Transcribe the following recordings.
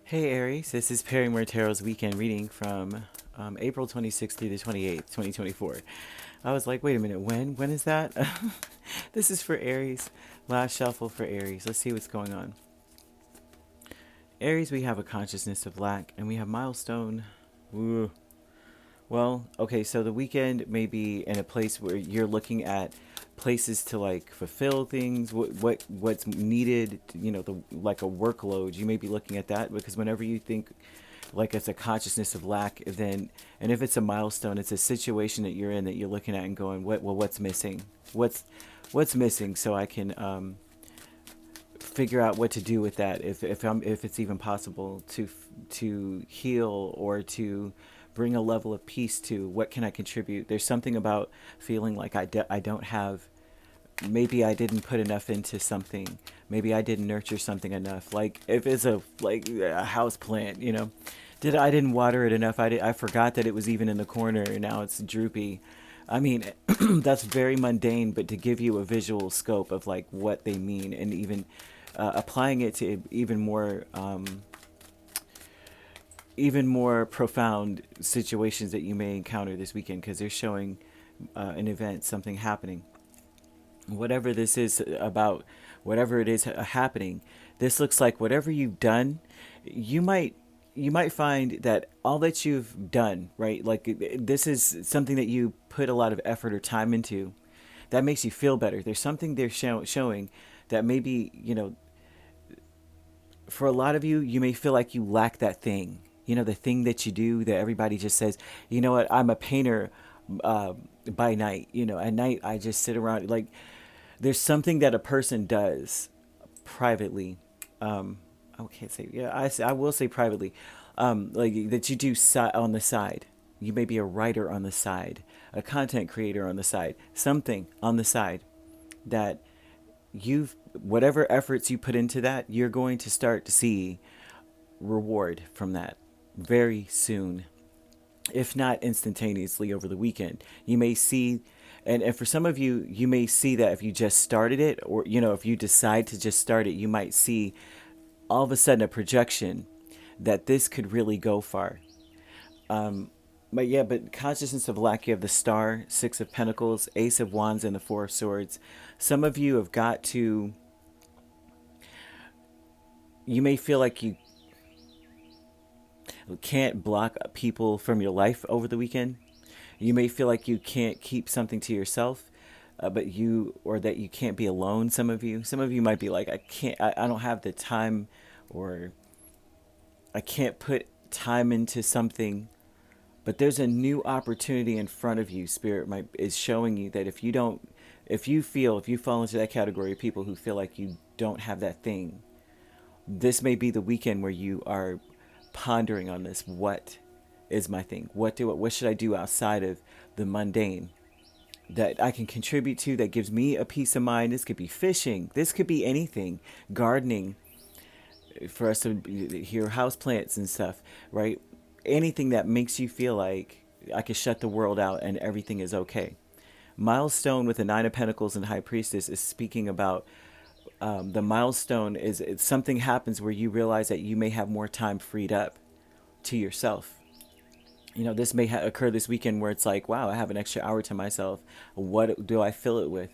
Hey Aries, this is Perrymore Tarot's weekend reading from April 26th through the 28th, 2024. I was like, wait a minute, when? When is that? This is for Aries. Last shuffle for Aries. Let's see what's going on. Aries, we have a consciousness of lack, and we have milestone. Ooh. Well, okay, so the weekend may be in a place where you're looking at places to like fulfill things, what's needed, like a workload. You may be looking at that because whenever you think like it's a consciousness of lack, then and if it's a milestone, it's a situation that you're in that you're looking at and going, what's missing? What's missing so I can figure out what to do with that if it's even possible to heal or to bring a level of peace to what can I contribute. There's something about feeling like I don't have, maybe I didn't put enough into something, maybe I didn't nurture something enough, like if it's a house plant, I didn't water it enough. I forgot that it was even in the corner and now it's droopy. I mean, that's very mundane, but to give you a visual scope of like what they mean, and even applying it to even more profound situations that you may encounter this weekend, because they're showing an event, something happening. Whatever this is about, whatever it is happening, this looks like whatever you've done, you might find that all that you've done, right? Like this is something that you put a lot of effort or time into that makes you feel better. There's something they're showing that maybe, for a lot of you, you may feel like you lack that thing. The thing that you do that everybody just says, you know what, I'm a painter by night. At night I just sit around. Like there's something that a person does privately. I can't say, yeah, I will say privately, like that you do on the side. You may be a writer on the side, a content creator on the side, something on the side that whatever efforts you put into that, you're going to start to see reward from that very soon, if not instantaneously over the weekend. You may see, and for some of you, you may see that if you just started it, or if you decide to just start it, you might see all of a sudden a projection that this could really go far. But consciousness of lack, you have the Star, Six of Pentacles, Ace of Wands, and the Four of Swords. Some of you have got to, you may feel like you can't block people from your life over the weekend. You may feel like you can't keep something to yourself, or that you can't be alone. Some of you might be like, I don't have the time, or I can't put time into something. But there's a new opportunity in front of you. Spirit is showing you that if you fall into that category of people who feel like you don't have that thing, this may be the weekend where you are pondering on this. What is my thing? What should I do outside of the mundane that I can contribute to, that gives me a peace of mind? This could be fishing. This could be anything. Gardening, for us to hear house plants and stuff, right? Anything that makes you feel like I can shut the world out and everything is okay. Milestone with the Nine of Pentacles and High Priestess is speaking about the milestone is something happens where you realize that you may have more time freed up to yourself. This may occur this weekend where it's like, wow, I have an extra hour to myself. What do I fill it with?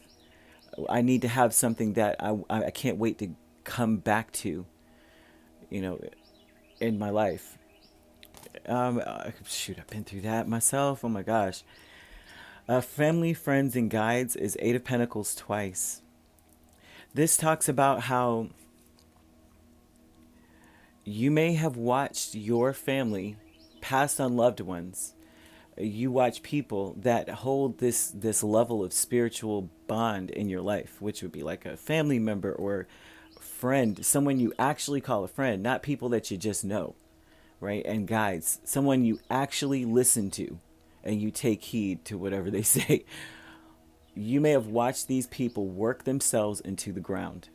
I need to have something that I can't wait to come back to, in my life. Shoot, I've been through that myself. Oh my gosh. Family, friends, and guides is Eight of Pentacles twice. This talks about how you may have watched your family pass on loved ones. You watch people that hold this level of spiritual bond in your life, which would be like a family member or friend, someone you actually call a friend, not people that you just know, right? And guides, someone you actually listen to and you take heed to whatever they say. You may have watched these people work themselves into the ground.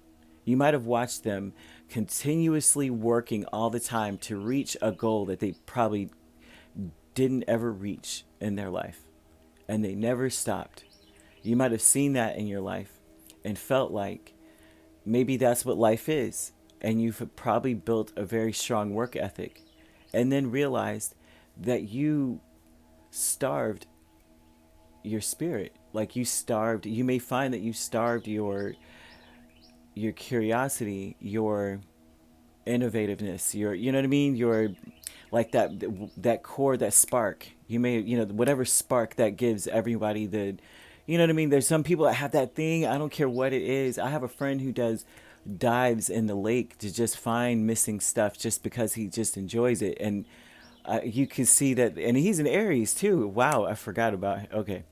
You might have watched them continuously working all the time to reach a goal that they probably didn't ever reach in their life, and they never stopped. You might have seen that in your life and felt like maybe that's what life is. and you've probably built a very strong work ethic, and then realized that you starved your spirit. Like you may find that you starved your curiosity, your innovativeness, your, you know what I mean, your, like that core, that spark. You may, whatever spark that gives everybody the, you know what I mean. There's some people that have that thing. I don't care what it is. I have a friend who does dives in the lake to just find missing stuff just because he just enjoys it. And you can see that, and he's an Aries too. Wow, I forgot about it. Okay,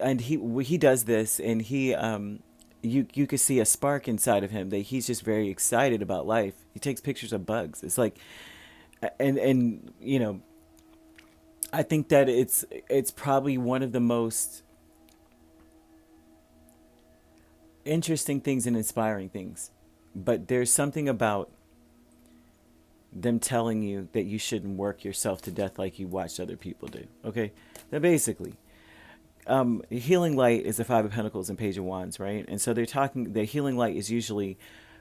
and he does this, and you could see a spark inside of him that he's just very excited about life. He takes pictures of bugs. It's like, and I think that it's probably one of the most interesting things and inspiring things. But there's something about them telling you that you shouldn't work yourself to death like you watched other people do. Okay, that basically, healing light is the Five of Pentacles and Page of Wands, right? And so they're talking. The healing light is usually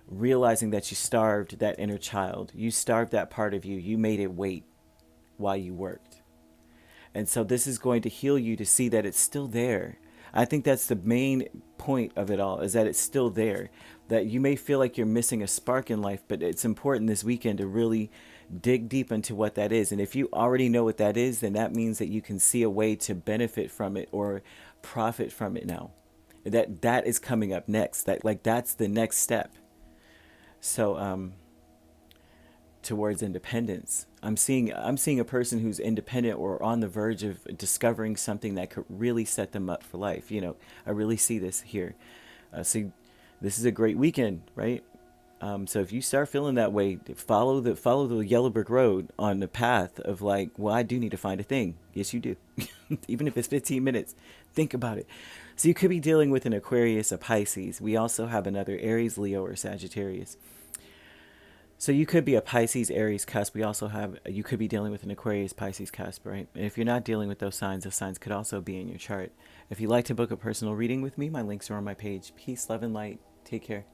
realizing that you starved that inner child. You starved that part of you. You made it wait while you worked. And so this is going to heal you to see that it's still there. I think that's the main point of it all, is that it's still there. That you may feel like you're missing a spark in life, but it's important this weekend to really dig deep into what that is. And if you already know what that is, then that means that you can see a way to benefit from it or profit from it now. That is coming up next. That's the next step. So towards independence. I'm seeing a person who's independent or on the verge of discovering something that could really set them up for life. I really see this here. So this is a great weekend, right? So if you start feeling that way, follow the yellow brick road on the path of like, well, I do need to find a thing. Yes, you do. Even if it's 15 minutes, think about it. So you could be dealing with an Aquarius, a Pisces. We also have another Aries, Leo, or Sagittarius. So you could be a Pisces, Aries cusp. You could be dealing with an Aquarius, Pisces cusp, right? And if you're not dealing with those signs could also be in your chart. If you'd like to book a personal reading with me, my links are on my page. Peace, love, and light. Take care.